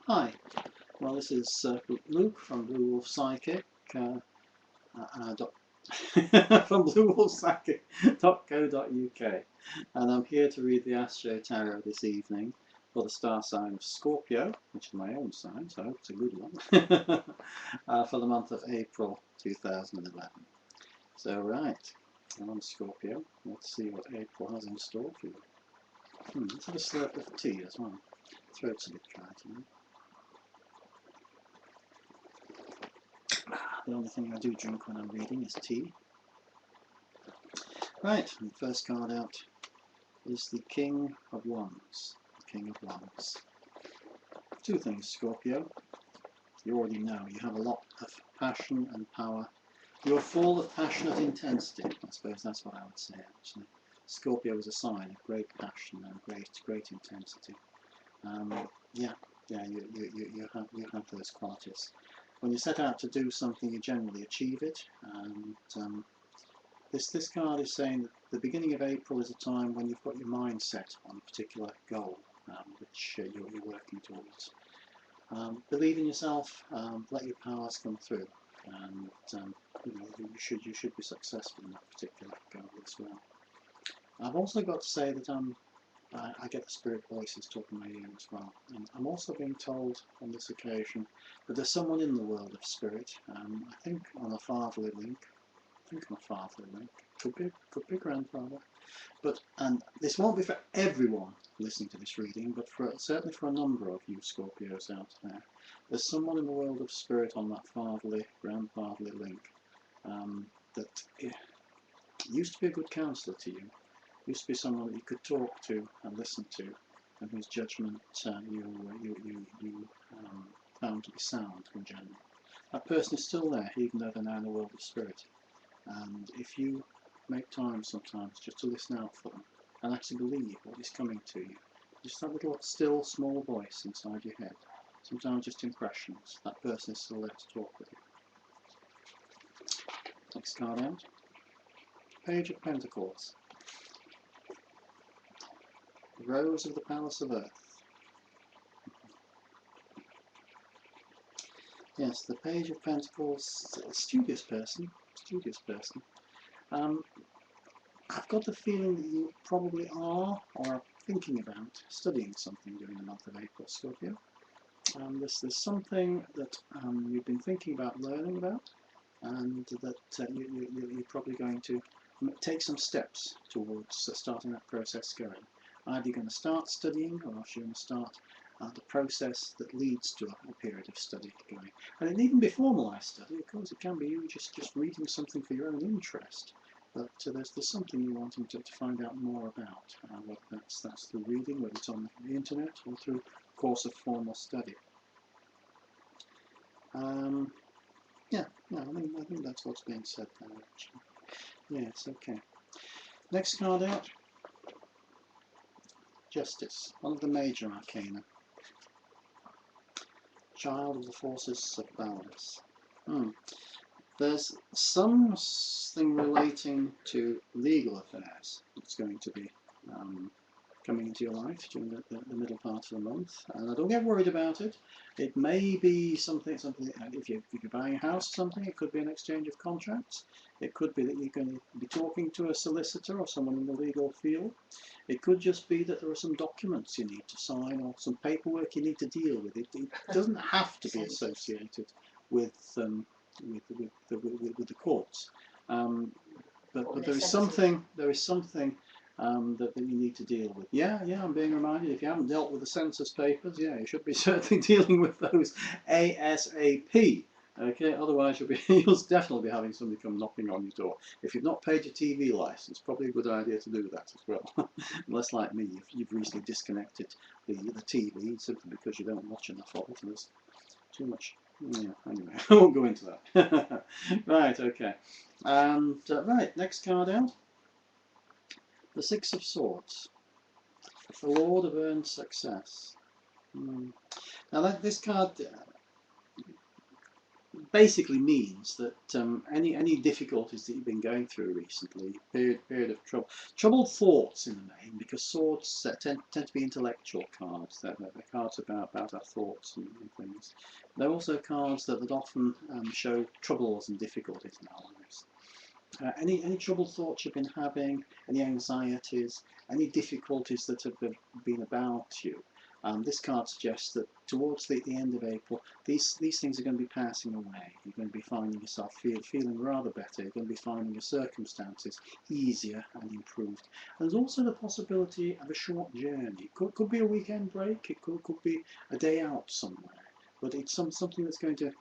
Hi, well this is Luke from Bluewolfpsychic, from bluewolfpsychic.co.uk, and I'm here to read the astro-tarot this evening for the star sign of Scorpio, which is my own sign, so I hope it's a good one, for the month of April 2011. So right, I'm on Scorpio. Let's see what April has in store for you. Let's have a slurp of tea as well. Throat's a bit dry tonight. The only thing I do drink when I'm reading is tea. Right, and the first card out is the King of Wands. The King of Wands. Two things, Scorpio. You already know you have a lot of passion and power. You're full of passionate intensity. I suppose that's what I would say, actually. Scorpio is a sign of great passion and great intensity. You have those qualities. When you set out to do something, you generally achieve it. And this card is saying that the beginning of April is a time when you've got your mind set on a particular goal, which you're working towards. Believe in yourself. Let your powers come through, and you should be successful in that particular goal as well. I've also got to say that I get the spirit voices talking in my ear as well. And I'm also being told on this occasion that there's someone in the world of spirit, I think on a fatherly link, could be grandfather, and this won't be for everyone listening to this reading, but certainly for a number of you Scorpios out there. There's someone in the world of spirit on that grandfatherly link that used to be a good counsellor to you. Used to be someone that you could talk to and listen to, and whose judgment you found to be sound in general. That person is still there, even though they're now in the world of spirit. And if you make time sometimes just to listen out for them and actually believe what is coming to you, just that little still small voice inside your head, sometimes just impressions, that person is still there to talk with you. Next card out. Page of Pentacles. Rose of the Palace of Earth. Yes, the Page of Pentacles, a studious person. I've got the feeling that you probably are or are thinking about studying something during the month of April, Scorpio. There's something that you've been thinking about learning about, and that you're probably going to take some steps towards starting that process going. Either you're going to start studying, or else you're going to start the process that leads to a period of study going. And it needn't be formalised study, of course. It can be you just reading something for your own interest. But there's something you're wanting to find out more about, whether that's through reading, whether it's on the internet, or through a course of formal study. I think that's what's being said there, actually. Yes, okay. Next card out. Justice, one of the major arcana. Child of the forces of balance. There's something relating to legal affairs that's going to be coming into your life during the middle part of the month. And don't get worried about it. It may be something if you're buying a house or something, it could be an exchange of contracts. It could be that you're going to be talking to a solicitor or someone in the legal field. It could just be that there are some documents you need to sign or some paperwork you need to deal with. It doesn't have to be associated with the courts. But there is something that you need to deal with. Yeah, I'm being reminded, if you haven't dealt with the census papers, you should be certainly dealing with those ASAP. Okay, otherwise you'll definitely be having somebody come knocking on your door. If you've not paid your TV licence, probably a good idea to do that as well. Unless, like me, you've recently disconnected the TV simply because you don't watch enough of it and there's too much. Yeah, anyway, I won't go into that. Right, okay. And right, next card out. The Six of Swords. The Lord of Earned Success. Now this card basically means that any difficulties that you've been going through recently, period of troubled thoughts in the main, because swords tend to be intellectual cards. They're cards about our thoughts and things. They're also cards that often show troubles and difficulties in our lives. Any troubled thoughts you've been having, any anxieties, any difficulties that have been about you. This card suggests that towards the end of April, these things are going to be passing away. You're going to be finding yourself feeling rather better. You're going to be finding your circumstances easier and improved. And there's also the possibility of a short journey. Could be a weekend break. It could be a day out somewhere. But it's something that's going to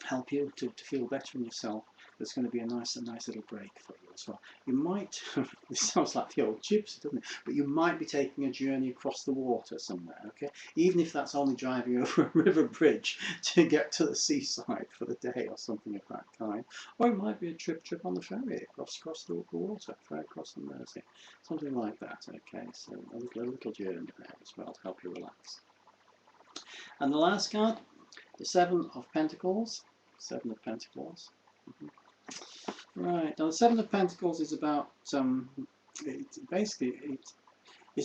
help you to feel better in yourself. There's going to be a nice little break for you as well. You might, this sounds like the old gypsy, doesn't it? But you might be taking a journey across the water somewhere, okay? Even if that's only driving over a river bridge to get to the seaside for the day or something of that kind. Or it might be a trip on the ferry across the water, ferry across the Mersey. Something like that, okay? So a little journey there as well to help you relax. And the last card, the Seven of Pentacles. Seven of Pentacles. Right, now the Seven of Pentacles is about, it's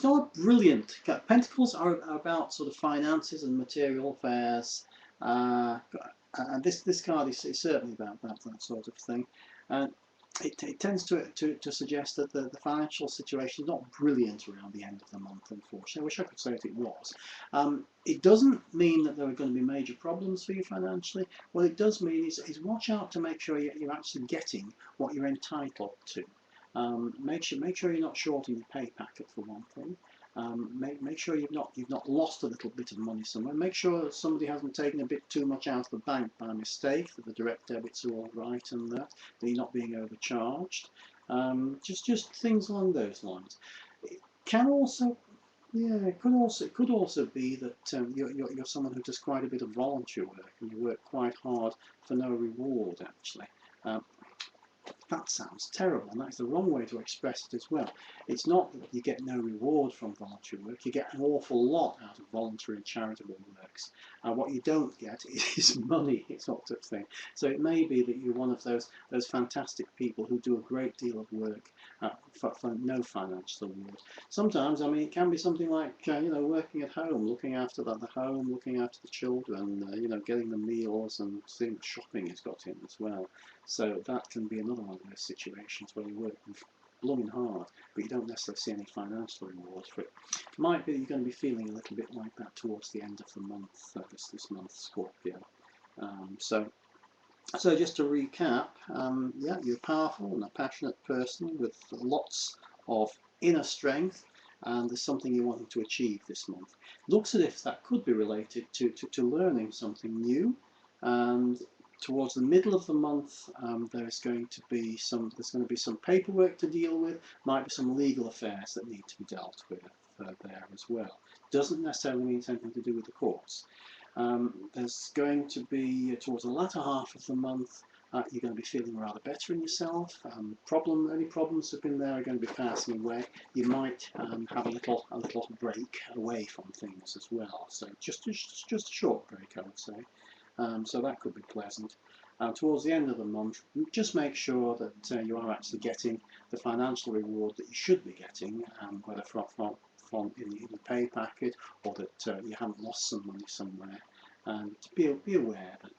not a brilliant, Pentacles are about sort of finances and material affairs, and this card is certainly about that sort of thing. It tends to suggest that the financial situation is not brilliant around the end of the month, unfortunately. I wish I could say that it was. It doesn't mean that there are going to be major problems for you financially. What it does mean is watch out to make sure you're actually getting what you're entitled to. Make sure you're not shorting your pay packet, for one thing. Make sure you've not lost a little bit of money somewhere. Make sure that somebody hasn't taken a bit too much out of the bank by mistake, that the direct debits are all right and that you're not being overcharged. Just things along those lines. It can also, yeah, it could also be that you're someone who does quite a bit of volunteer work and you work quite hard for no reward, actually. That sounds terrible, and that's the wrong way to express it as well. It's not that you get no reward from voluntary work, you get an awful lot out of voluntary and charitable works. And what you don't get is money, sort of thing. So it may be that you're one of those fantastic people who do a great deal of work for no financial reward. Sometimes, I mean, it can be something like, working at home, looking after the home, looking after the children, getting the meals and seeing the shopping is got in as well. So that can be another one of those situations where you work blooming hard, but you don't necessarily see any financial reward for it. It might be that you're going to be feeling a little bit like that towards the end of the month, this month, Scorpio. So just to recap, yeah, you're powerful and a passionate person with lots of inner strength, and there's something you're wanting to achieve this month. Looks as if that could be related to learning something new, and towards the middle of the month, there's going to be some paperwork to deal with. Might be some legal affairs that need to be dealt with there as well. Doesn't necessarily mean anything to do with the courts. There's going to be towards the latter half of the month, you're going to be feeling rather better in yourself. Any problems that have been there are going to be passing away. You might have a little break away from things as well. So just a short break, I would say. So that could be pleasant. Towards the end of the month, just make sure that you are actually getting the financial reward that you should be getting, whether from in the pay packet or that you haven't lost some money somewhere. And be aware that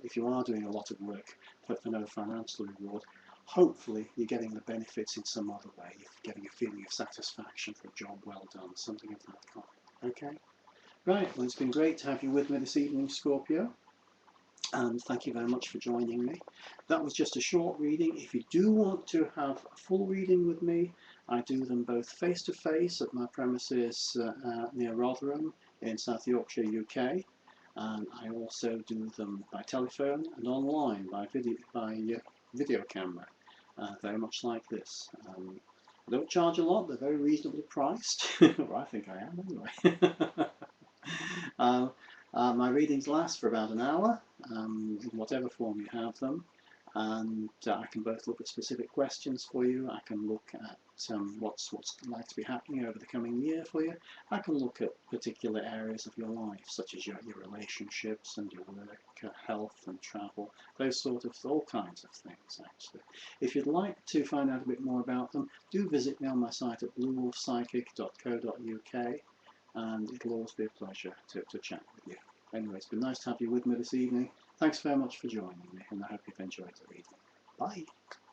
if you are doing a lot of work for no financial reward, hopefully you're getting the benefits in some other way. You're getting a feeling of satisfaction for a job well done, something of that kind. Okay. Right, well, it's been great to have you with me this evening, Scorpio, and thank you very much for joining me. That was just a short reading. If you do want to have a full reading with me, I do them both face-to-face at my premises near Rotherham in South Yorkshire, UK, and I also do them by telephone and online by video camera, very much like this. I don't charge a lot, they're very reasonably priced, or I think I am anyway. My readings last for about an hour, in whatever form you have them, and I can both look at specific questions for you. I can look at what's like to be happening over the coming year for you. I can look at particular areas of your life, such as your relationships and your work, health and travel, those sort of, all kinds of things actually. If you'd like to find out a bit more about them, do visit me on my site at bluewolfpsychic.co.uk, and it'll always be a pleasure to chat with you. Anyway, it's been nice to have you with me this evening. Thanks very much for joining me, and I hope you've enjoyed the reading. Bye.